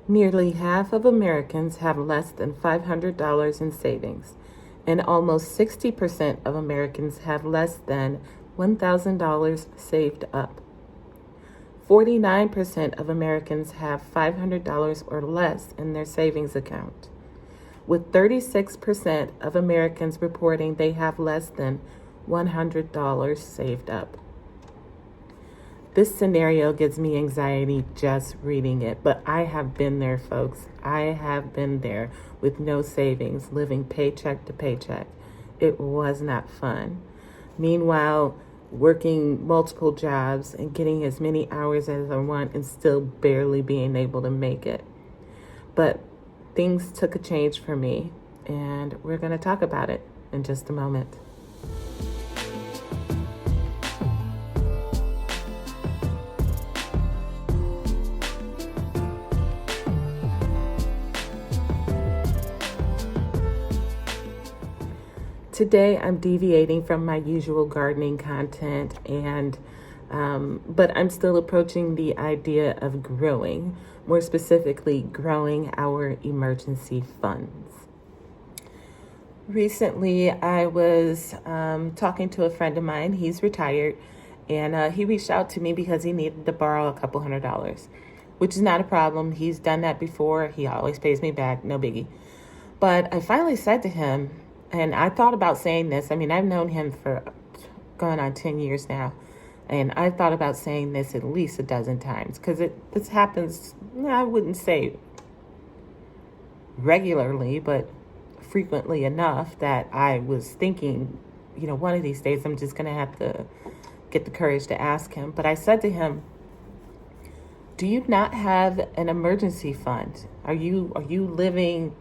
Nearly half of Americans have less than $500 in savings, and almost 60% of Americans have less than $1,000 saved up. 49% of Americans have $500 or less in their savings account, with 36% of Americans reporting they have less than $100 saved up. This scenario gives me anxiety just reading it, but I have been there, folks. I have been there with no savings, living paycheck to paycheck. It was not fun. Meanwhile, working multiple jobs and getting as many hours as I want and still barely being able to make it. But things took a change for me, and we're going to talk about it in just a moment. Today, I'm deviating from my usual gardening content, but I'm still approaching the idea of growing, more specifically, growing our emergency funds. Recently, I was talking to a friend of mine. He's retired, and he reached out to me because he needed to borrow a couple $100, which is not a problem. He's done that before. He always pays me back, no biggie. But I finally said to him, and I thought about saying this. I mean, I've known him for going on 10 years now. And I thought about saying this at least a dozen times because this happens, I wouldn't say regularly, but frequently enough that I was thinking, one of these days I'm just going to have to get the courage to ask him. But I said to him, do you not have an emergency fund? Are you living,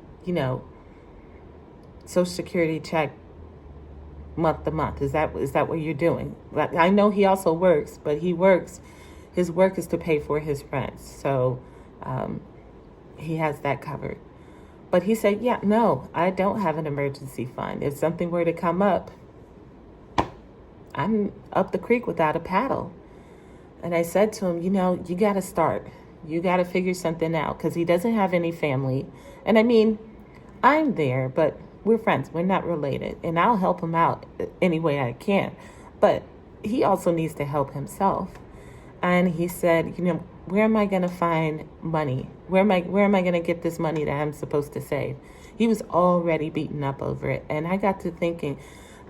Social Security check month to month? Is that what you're doing? I know he also works, but his work is to pay for his rent. So he has that covered. But he said, yeah, no, I don't have an emergency fund. If something were to come up, I'm up the creek without a paddle. And I said to him, you got to start. You got to figure something out because he doesn't have any family. And I mean, I'm there, but we're friends. We're not related. And I'll help him out any way I can. But he also needs to help himself. And he said, where am I going to find money? Where am I going to get this money that I'm supposed to save? He was already beaten up over it. And I got to thinking,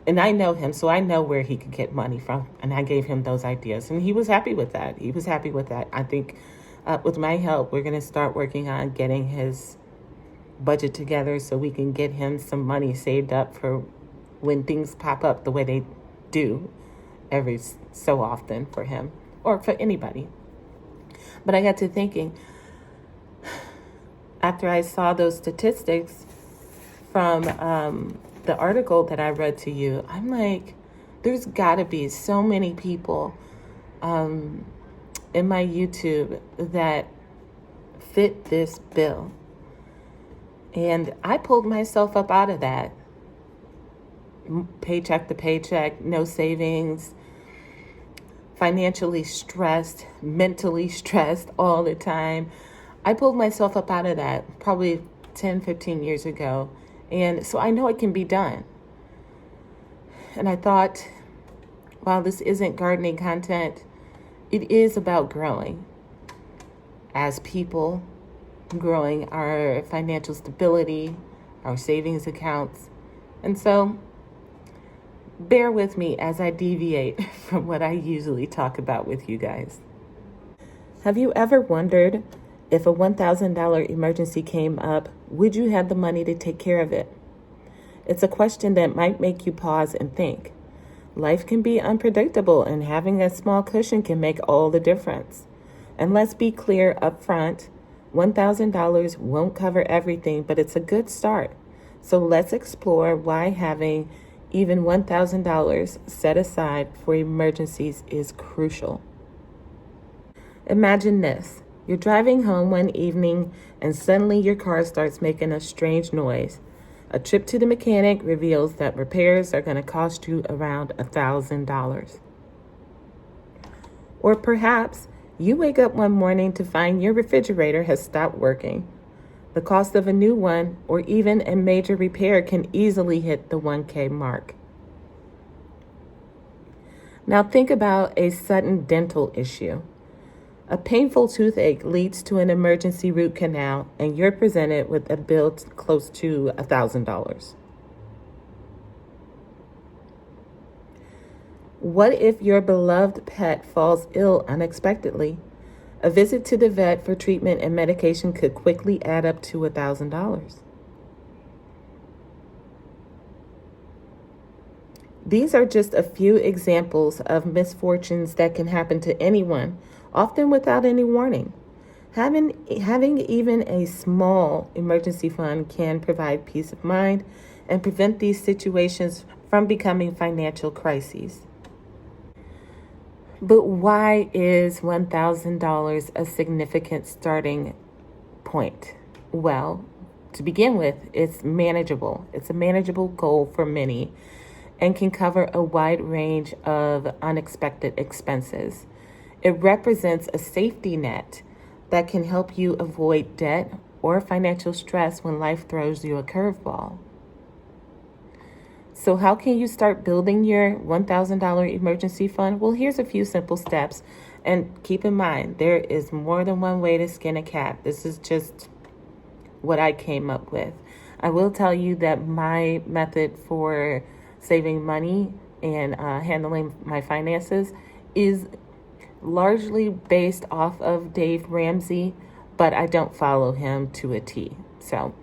and I know him, so I know where he could get money from. And I gave him those ideas. And he was happy with that. I think with my help, we're going to start working on getting his budget together so we can get him some money saved up for when things pop up the way they do every so often for him or for anybody. But I got to thinking, after I saw those statistics from the article that I read to you, I'm like, there's got to be so many people in my YouTube that fit this bill. And I pulled myself up out of that. Paycheck to paycheck, no savings, financially stressed, mentally stressed all the time. I pulled myself up out of that probably 10, 15 years ago. And so I know it can be done. And I thought, while this isn't gardening content, it is about growing as people, growing our financial stability, our savings accounts. And so bear with me as I deviate from what I usually talk about with you guys. Have you ever wondered if a $1,000 emergency came up, would you have the money to take care of it? It's a question that might make you pause and think. Life can be unpredictable, and having a small cushion can make all the difference. And let's be clear up front, $1,000 won't cover everything, but it's a good start. So let's explore why having even $1,000 set aside for emergencies is crucial. Imagine this. You're driving home one evening and suddenly your car starts making a strange noise. A trip to the mechanic reveals that repairs are going to cost you around $1,000. Or perhaps You wake up one morning to find your refrigerator has stopped working. The cost of a new one or even a major repair can easily hit the 1K mark. Now think about a sudden dental issue. A painful toothache leads to an emergency root canal, and you're presented with a bill close to $1,000. What if your beloved pet falls ill unexpectedly? A visit to the vet for treatment and medication could quickly add up to $1,000. These are just a few examples of misfortunes that can happen to anyone, often without any warning. Having even a small emergency fund can provide peace of mind and prevent these situations from becoming financial crises. But why is $1,000 a significant starting point? Well, to begin with, it's manageable. It's a manageable goal for many and can cover a wide range of unexpected expenses. It represents a safety net that can help you avoid debt or financial stress when life throws you a curveball. So how can you start building your $1,000 emergency fund? Well, here's a few simple steps. And keep in mind, there is more than one way to skin a cat. This is just what I came up with. I will tell you that my method for saving money and handling my finances is largely based off of Dave Ramsey, but I don't follow him to a T. So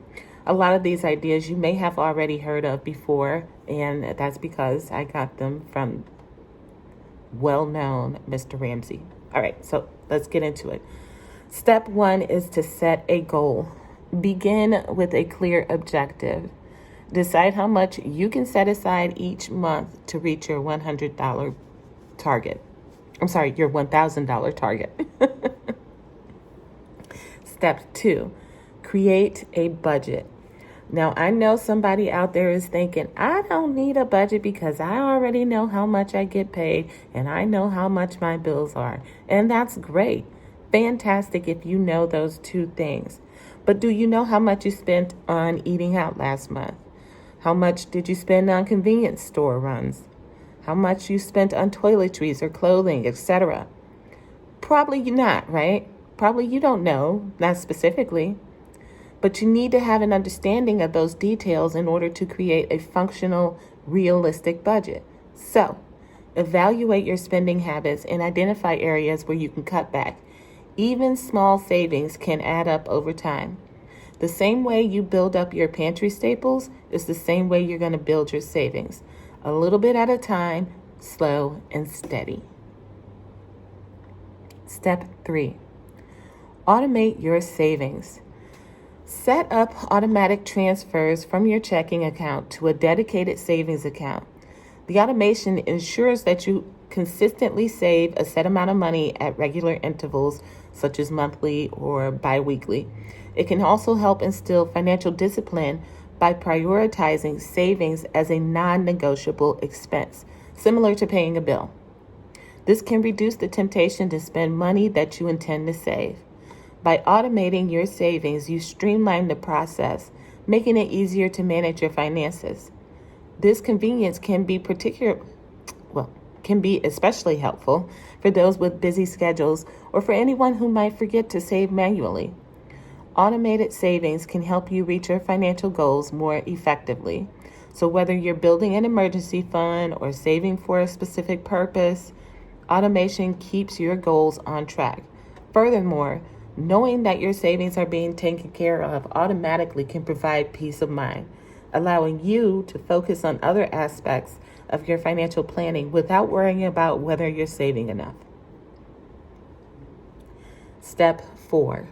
a lot of these ideas you may have already heard of before, and that's because I got them from well-known Mr. Ramsey. All right, so let's get into it. Step 1 is to set a goal. Begin with a clear objective. Decide how much you can set aside each month to reach your $100 target. Your $1,000 target. Step 2, create a budget. Now, I know somebody out there is thinking, I don't need a budget because I already know how much I get paid and I know how much my bills are. And that's great. Fantastic if you know those two things. But do you know how much you spent on eating out last month? How much did you spend on convenience store runs? How much you spent on toiletries or clothing, etc.? Probably not, right? Probably you don't know, not specifically. But you need to have an understanding of those details in order to create a functional, realistic budget. So, evaluate your spending habits and identify areas where you can cut back. Even small savings can add up over time. The same way you build up your pantry staples is the same way you're going to build your savings. A little bit at a time, slow and steady. Step 3, automate your savings. Set up automatic transfers from your checking account to a dedicated savings account. The automation ensures that you consistently save a set amount of money at regular intervals, such as monthly or bi-weekly. It can also help instill financial discipline by prioritizing savings as a non-negotiable expense, similar to paying a bill. This can reduce the temptation to spend money that you intend to save. By automating your savings, you streamline the process, making it easier to manage your finances. This convenience can be especially helpful for those with busy schedules or for anyone who might forget to save manually. Automated savings can help you reach your financial goals more effectively. So whether you're building an emergency fund or saving for a specific purpose, automation keeps your goals on track. Furthermore, knowing that your savings are being taken care of automatically can provide peace of mind, allowing you to focus on other aspects of your financial planning without worrying about whether you're saving enough. Step 4,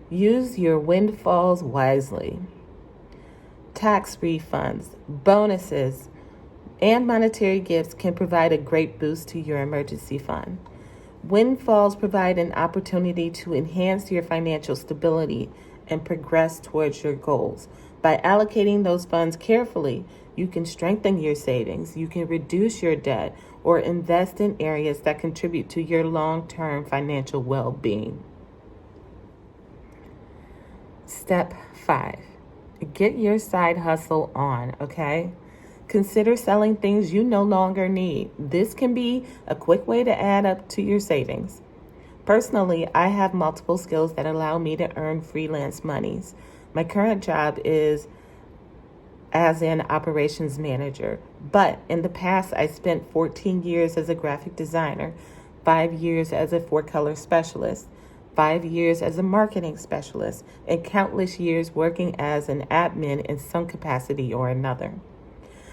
use your windfalls wisely. Tax refunds, bonuses, and monetary gifts can provide a great boost to your emergency fund. Windfalls provide an opportunity to enhance your financial stability and progress towards your goals. By allocating those funds carefully, you can strengthen your savings, you can reduce your debt, or invest in areas that contribute to your long-term financial well-being. Step 5, get your side hustle on, okay? Consider selling things you no longer need. This can be a quick way to add up to your savings. Personally, I have multiple skills that allow me to earn freelance monies. My current job is as an operations manager, but in the past, I spent 14 years as a graphic designer, 5 years as a four-color specialist, 5 years as a marketing specialist, and countless years working as an admin in some capacity or another.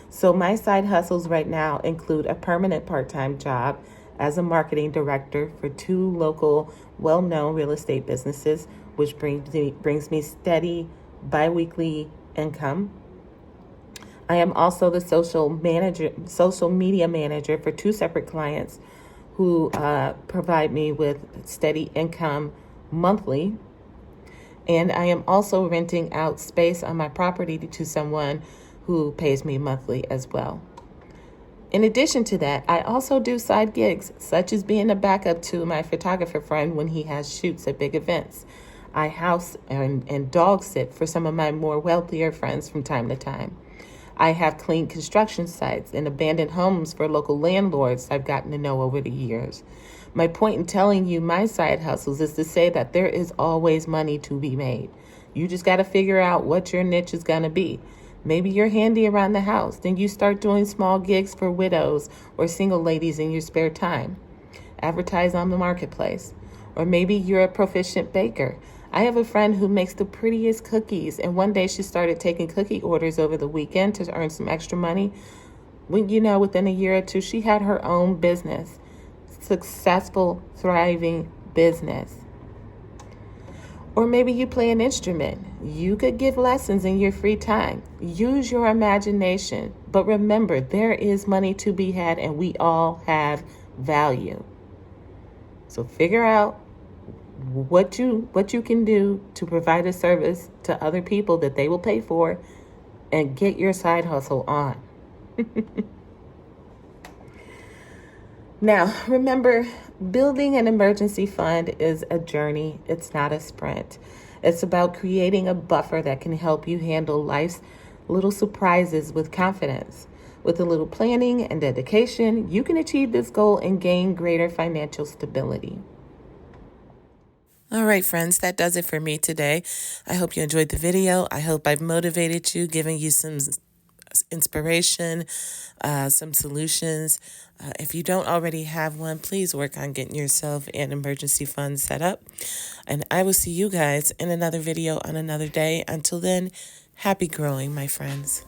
So my side hustles right now include a permanent part-time job as a marketing director for 2 local well-known real estate businesses, which brings me steady biweekly income. I am also the social media manager for 2 separate clients who provide me with steady income monthly. And I am also renting out space on my property to someone who pays me monthly as well. In addition to that, I also do side gigs, such as being a backup to my photographer friend when he has shoots at big events. I house and dog sit for some of my more wealthier friends from time to time. I have cleaned construction sites and abandoned homes for local landlords I've gotten to know over the years. My point in telling you my side hustles is to say that there is always money to be made. You just got to figure out what your niche is going to be. Maybe you're handy around the house. Then you start doing small gigs for widows or single ladies in your spare time. Advertise on the marketplace. Or maybe you're a proficient baker. I have a friend who makes the prettiest cookies, and one day she started taking cookie orders over the weekend to earn some extra money. Within a year or two, she had her own business. Successful, thriving business. Or maybe you play an instrument. You could give lessons in your free time. Use your imagination. But remember, there is money to be had and we all have value. So figure out what you can do to provide a service to other people that they will pay for and get your side hustle on. Now, remember, building an emergency fund is a journey. It's not a sprint. It's about creating a buffer that can help you handle life's little surprises with confidence. With a little planning and dedication, you can achieve this goal and gain greater financial stability. All right, friends, that does it for me today. I hope you enjoyed the video. I hope I've motivated you, giving you some inspiration, some solutions. If you don't already have one, please work on getting yourself an emergency fund set up. And I will see you guys in another video on another day. Until then, happy growing, my friends.